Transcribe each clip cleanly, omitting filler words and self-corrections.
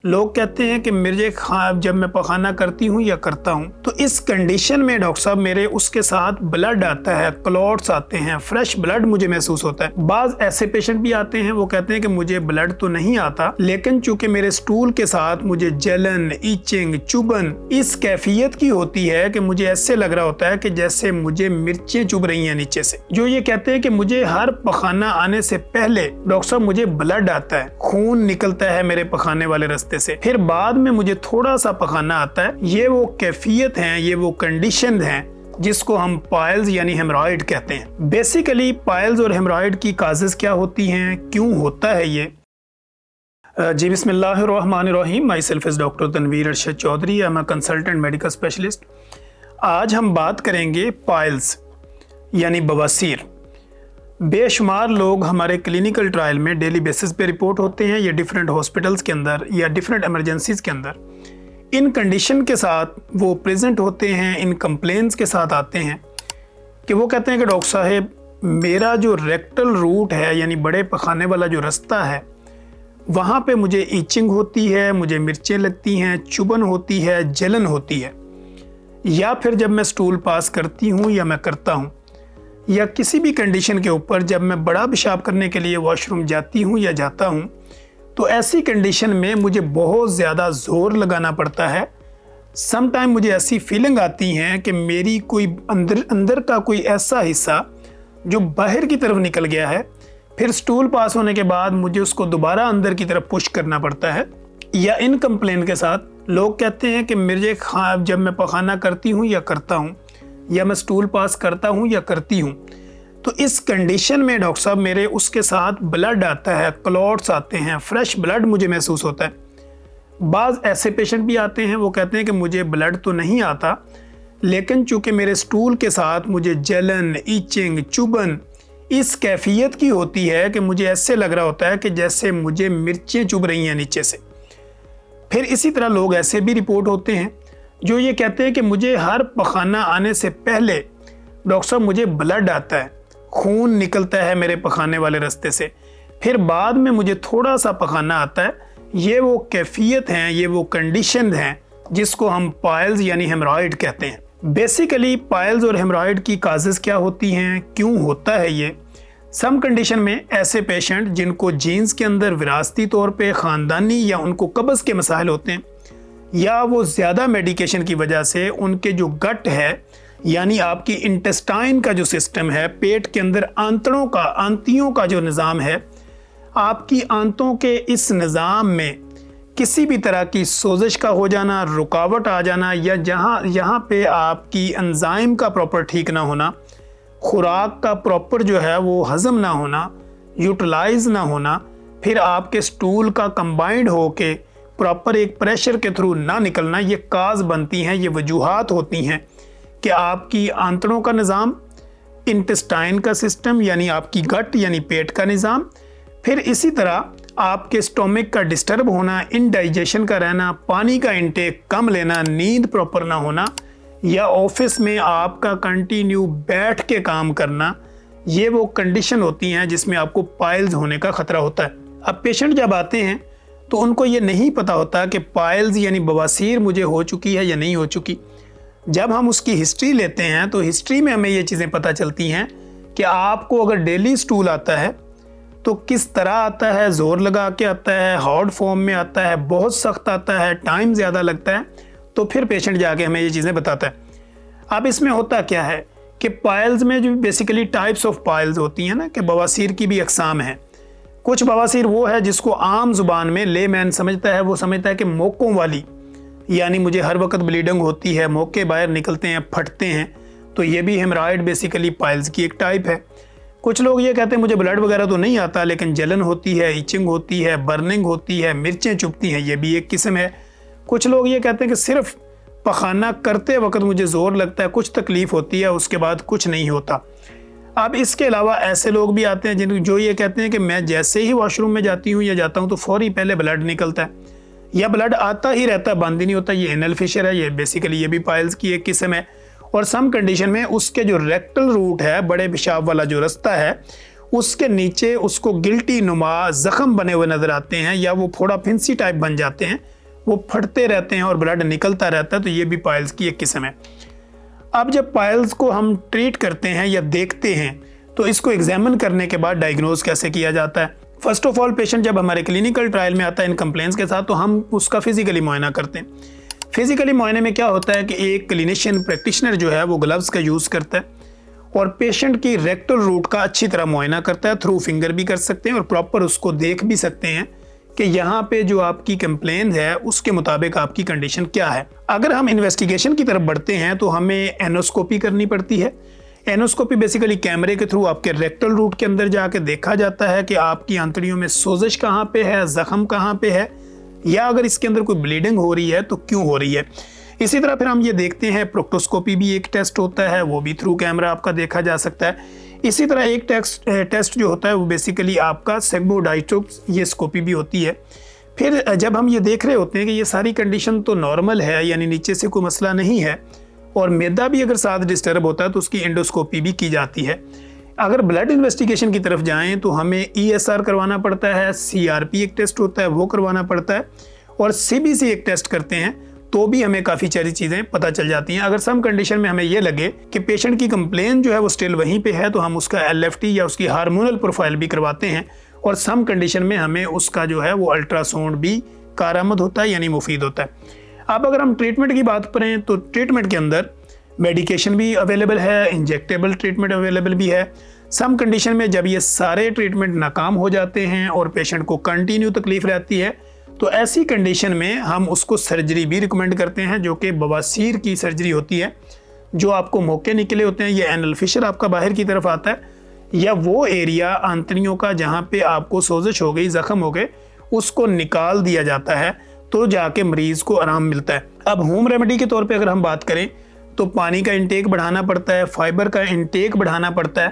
लोग कहते हैं कि मुझे जब मैं पखाना करती हूँ या करता हूँ तो इस कंडीशन में डॉक्टर साहब मेरे उसके साथ ब्लड आता है, क्लॉट्स आते हैं, फ्रेश ब्लड मुझे महसूस होता है। बाज ऐसे पेशेंट भी आते हैं वो कहते हैं कि मुझे ब्लड तो नहीं आता, लेकिन चूंकि मेरे स्टूल के साथ मुझे जलन, ईचिंग, चुभन इस कैफियत की होती है कि मुझे ऐसे लग रहा होता है कि जैसे मुझे मिर्चें चुभ रही हैं नीचे से। जो ये कहते हैं कि मुझे हर पखाना आने से पहले डॉक्टर साहब मुझे ब्लड आता है, खून निकलता है मेरे पखाने वाले रास्ते से, फिर बाद में मुझे थोड़ा सा पखाना आता है। ये वो कैफियत हैं, ये वो कंडीशन हैं जिसको हम पाइल्स यानी हेमरॉइड कहते हैं। बेसिकली पाइल्स और हेमरॉइड की काजेस क्या होती हैं, क्यों होता है ये? जी बिस्मिल्लाहिर्रहमानिर्रहीम। Myself is doctor Tanveer Arshad Chaudhary, I am a consultant medical specialist. आज हम बात करेंगे पाइल्स यानी बवासीर। बेशुमार लोग हमारे क्लिनिकल ट्रायल में डेली बेसिस पे रिपोर्ट होते हैं या डिफरेंट हॉस्पिटल्स के अंदर या डिफरेंट इमरजेंसीज के अंदर इन कंडीशन के साथ वो प्रेजेंट होते हैं, इन कंप्लेंट्स के साथ आते हैं कि वो कहते हैं कि डॉक्टर साहब मेरा जो रेक्टल रूट है यानी बड़े पखाने वाला जो रास्ता है वहाँ पे मुझे ईचिंग होती है, मुझे मिर्चें लगती हैं, चुभन होती है, जलन होती है, या फिर जब मैं स्टूल पास करती हूँ या मैं करता हूँ या किसी भी कंडीशन के ऊपर जब मैं बड़ा पेशाब करने के लिए वॉशरूम जाती हूँ या जाता हूँ तो ऐसी कंडीशन में मुझे बहुत ज़्यादा ज़ोर लगाना पड़ता है। सम टाइम मुझे ऐसी फीलिंग आती हैं कि मेरी कोई अंदर का कोई ऐसा हिस्सा जो बाहर की तरफ निकल गया है, फिर स्टूल पास होने के बाद मुझे उसको दोबारा अंदर की तरफ पुश करना पड़ता है। या इन कंप्लेन के साथ लोग कहते हैं कि मुझे जब मैं पखाना करती हूँ या करता हूँ या मैं स्टूल पास करता हूँ या करती हूँ तो इस कंडीशन में डॉक्टर साहब मेरे उसके साथ ब्लड आता है, क्लॉट्स आते हैं, फ्रेश ब्लड मुझे महसूस होता है। बाज़ ऐसे पेशेंट भी आते हैं वो कहते हैं कि मुझे ब्लड तो नहीं आता, लेकिन चूंकि मेरे स्टूल के साथ मुझे जलन, ईचिंग, चुभन इस कैफियत की होती है कि मुझे ऐसे लग रहा होता है कि जैसे मुझे मिर्चें चुभ रही हैं नीचे से। फिर इसी तरह लोग ऐसे भी रिपोर्ट होते हैं जो ये कहते हैं कि मुझे हर पखाना आने से पहले डॉक्टर साहब मुझे ब्लड आता है, खून निकलता है मेरे पखाने वाले रास्ते से, फिर बाद में मुझे थोड़ा सा पखाना आता है। ये वो कैफियत हैं, ये वो कंडीशन हैं जिसको हम पाइल्स यानी हेमरॉइड कहते हैं। बेसिकली पाइल्स और हेमरॉइड की काजेस क्या होती हैं, क्यों होता है ये? सम कंडीशन में ऐसे पेशेंट जिनको जीन्स के अंदर विरासती तौर पे ख़ानदानी या उनको कब्ज़ के मसाइल होते हैं या वो ज़्यादा मेडिकेशन की वजह से उनके जो गट है यानी आपकी इंटेस्टाइन का जो सिस्टम है, पेट के अंदर आंतियों का जो निज़ाम है, आपकी आंतों के इस निज़ाम में किसी भी तरह की सोजिश का हो जाना, रुकावट आ जाना या यहाँ पे आपकी एंजाइम का प्रॉपर ठीक ना होना, खुराक का प्रॉपर जो है वो हज़म ना होना, यूटिलाइज ना होना, फिर आपके स्टूल का कंबाइंड होके प्रॉपर एक प्रेशर के थ्रू ना निकलना, ये काज बनती हैं, ये वजूहात होती हैं कि आपकी आंतड़ों का निज़ाम, इंटेस्टाइन का सिस्टम यानी आपकी गट यानी पेट का निज़ाम, फिर इसी तरह आपके स्टोमिक का डिस्टर्ब होना, इनडाइजेशन का रहना, पानी का इंटेक कम लेना, नींद प्रॉपर ना होना या ऑफिस में आपका कंटिन्यू बैठ के काम करना, ये वो कंडीशन होती हैं जिसमें आपको पाइल्स होने का ख़तरा होता है। अब पेशेंट जब आते हैं तो उनको ये नहीं पता होता कि पाइल्स यानी बवासीर मुझे हो चुकी है या नहीं हो चुकी। जब हम उसकी हिस्ट्री लेते हैं तो हिस्ट्री में हमें ये चीज़ें पता चलती हैं कि आपको अगर डेली स्टूल आता है तो किस तरह आता है, ज़ोर लगा के आता है, हार्ड फॉर्म में आता है, बहुत सख्त आता है, टाइम ज़्यादा लगता है, तो फिर पेशेंट जाके हमें ये चीज़ें बताता है। अब इसमें होता क्या है कि पाइल्स में जो बेसिकली टाइप्स ऑफ पाइल्स होती हैं ना, कि बवासीर की भी अकसाम हैं। कुछ बवासीर वो है जिसको आम जुबान में लेमैन समझता है, वो समझता है कि मोकों वाली यानी मुझे हर वक्त ब्लीडिंग होती है, मोके बाहर निकलते हैं, फटते हैं, तो ये भी हेमरॉइड बेसिकली पाइल्स की एक टाइप है। कुछ लोग ये कहते हैं मुझे ब्लड वगैरह तो नहीं आता लेकिन जलन होती है, ईचिंग होती है, बर्निंग होती है, मिर्चें चुभती हैं, ये भी एक किस्म है। कुछ लोग ये कहते हैं कि सिर्फ पखाना करते वक्त मुझे ज़ोर लगता है, कुछ तकलीफ़ होती है, उसके बाद कुछ नहीं होता। अब इसके अलावा ऐसे लोग भी आते हैं जो ये कहते हैं कि मैं जैसे ही वॉशरूम में जाती हूँ या जाता हूँ तो फौरी पहले ब्लड निकलता है या ब्लड आता ही रहता है, बंद ही नहीं होता। ये एनल फिशर है, ये बेसिकली ये भी पाइल्स की एक किस्म है। और सम कंडीशन में उसके जो रेक्टल रूट है, बड़े पेशाब वाला जो रास्ता है, उसके नीचे उसको गिल्टी नुमा जख्म बने हुए नजर आते हैं या वो फोड़ा फिंसी टाइप बन जाते हैं, वो फटते रहते हैं और ब्लड निकलता रहता है, तो ये भी पाइल्स की एक किस्म है। अब जब पाइल्स को हम ट्रीट करते हैं या देखते हैं तो इसको एग्जामिन करने के बाद डायग्नोज कैसे किया जाता है। फर्स्ट ऑफ ऑल पेशेंट जब हमारे क्लिनिकल ट्रायल में आता है इन कंप्लेंट्स के साथ, तो हम उसका फिजिकली मुआयना करते हैं। फिजिकली मुआयने में क्या होता है कि एक क्लिनिशियन प्रैक्टिशनर जो है वो ग्लव्स का यूज़ करता है और पेशेंट की रेक्टल रूट का अच्छी तरह मुआयना करता है, थ्रू फिंगर भी कर सकते हैं और प्रॉपर उसको देख भी सकते हैं कि यहाँ पे जो आपकी कंप्लेन है उसके मुताबिक आपकी कंडीशन क्या है। अगर हम इन्वेस्टिगेशन की तरफ बढ़ते हैं तो हमें एनोस्कोपी करनी पड़ती है। एनोस्कोपी बेसिकली कैमरे के थ्रू आपके रेक्टल रूट के अंदर जाके देखा जाता है कि आपकी आंतड़ियों में सोजिश कहाँ पे है, जख्म कहाँ पे है, या अगर इसके अंदर कोई ब्लीडिंग हो रही है तो क्यों हो रही है। इसी तरह फिर हम ये देखते हैं, प्रोक्टोस्कोपी भी एक टेस्ट होता है, वो भी थ्रू कैमरा आपका देखा जा सकता है। इसी तरह एक टेस्ट जो होता है वो बेसिकली आपका सेग्मोडाइटोस्कोपी भी होती है। फिर जब हम ये देख रहे होते हैं कि ये सारी कंडीशन तो नॉर्मल है, यानी नीचे से कोई मसला नहीं है, और मैदा भी अगर साथ डिस्टर्ब होता है तो उसकी एंडोस्कोपी भी की जाती है। अगर ब्लड इन्वेस्टिगेशन की तरफ जाएं तो हमें ESR करवाना पड़ता है, CRP एक टेस्ट होता है वो करवाना पड़ता है, और CBC एक टेस्ट करते हैं, तो भी हमें काफ़ी सारी चीज़ें पता चल जाती हैं। अगर सम कंडीशन में हमें ये लगे कि पेशेंट की कंप्लेन जो है वो स्टिल वहीं पे है, तो हम उसका LFT या उसकी हार्मोनल प्रोफाइल भी करवाते हैं, और सम कंडीशन में हमें उसका जो है वो अल्ट्रासाउंड भी कारआमद होता है, यानी मुफीद होता है। अब अगर हम ट्रीटमेंट की बात करें तो ट्रीटमेंट के अंदर मेडिकेशन भी अवेलेबल है, इंजेक्टेबल ट्रीटमेंट अवेलेबल भी है। सम कंडीशन में जब ये सारे ट्रीटमेंट नाकाम हो जाते हैं और पेशेंट को कंटिन्यू तकलीफ रहती है, तो ऐसी कंडीशन में हम उसको सर्जरी भी रिकमेंड करते हैं, जो कि बवासीर की सर्जरी होती है। जो आपको मोके निकले होते हैं, ये एनल फिशर आपका बाहर की तरफ आता है, या वो एरिया आंतड़ियों का जहाँ पे आपको सोजिश हो गई, जख्म हो गए, उसको निकाल दिया जाता है, तो जाके मरीज़ को आराम मिलता है। अब होम रेमेडी के तौर पे अगर हम बात करें तो पानी का इंटेक बढ़ाना पड़ता है, फाइबर का इंटेक बढ़ाना पड़ता है,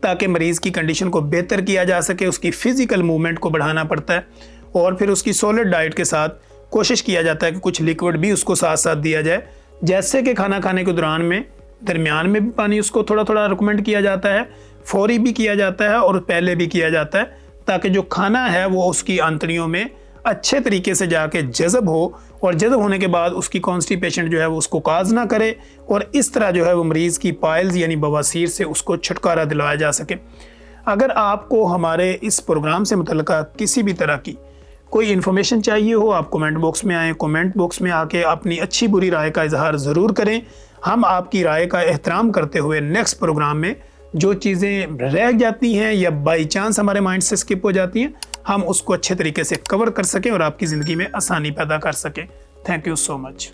ताकि मरीज़ की कंडीशन को बेहतर किया जा सके। उसकी फ़िज़िकल मूवमेंट को बढ़ाना पड़ता है, और फिर उसकी सॉलिड डाइट के साथ कोशिश किया जाता है कि कुछ लिक्विड भी उसको साथ साथ दिया जाए, जैसे कि खाना खाने के दरमियान में भी पानी उसको थोड़ा थोड़ा रिकमेंड किया जाता है, फौरी भी किया जाता है और पहले भी किया जाता है, ताकि जो खाना है वो उसकी आंतड़ियों में अच्छे तरीके से जाके जज़ब हो, और जज़ब होने के बाद उसकी कॉन्स्टिपेशन जो है वो उसको काज ना करे, और इस तरह जो है वो मरीज़ की पाइल्स यानी बवासीर से उसको छुटकारा दिलाया जा सके। अगर आपको हमारे इस प्रोग्राम से मुतल्लिका किसी भी तरह की कोई इन्फॉर्मेशन चाहिए हो, आप कमेंट बॉक्स में आएँ, कमेंट बॉक्स में आके अपनी अच्छी बुरी राय का इजहार ज़रूर करें। हम आपकी राय का एहतराम करते हुए नेक्स्ट प्रोग्राम में जो चीज़ें रह जाती हैं या बाई चांस हमारे माइंड से स्किप हो जाती हैं, हम उसको अच्छे तरीके से कवर कर सकें और आपकी ज़िंदगी में आसानी पैदा कर सकें। Thank you so much.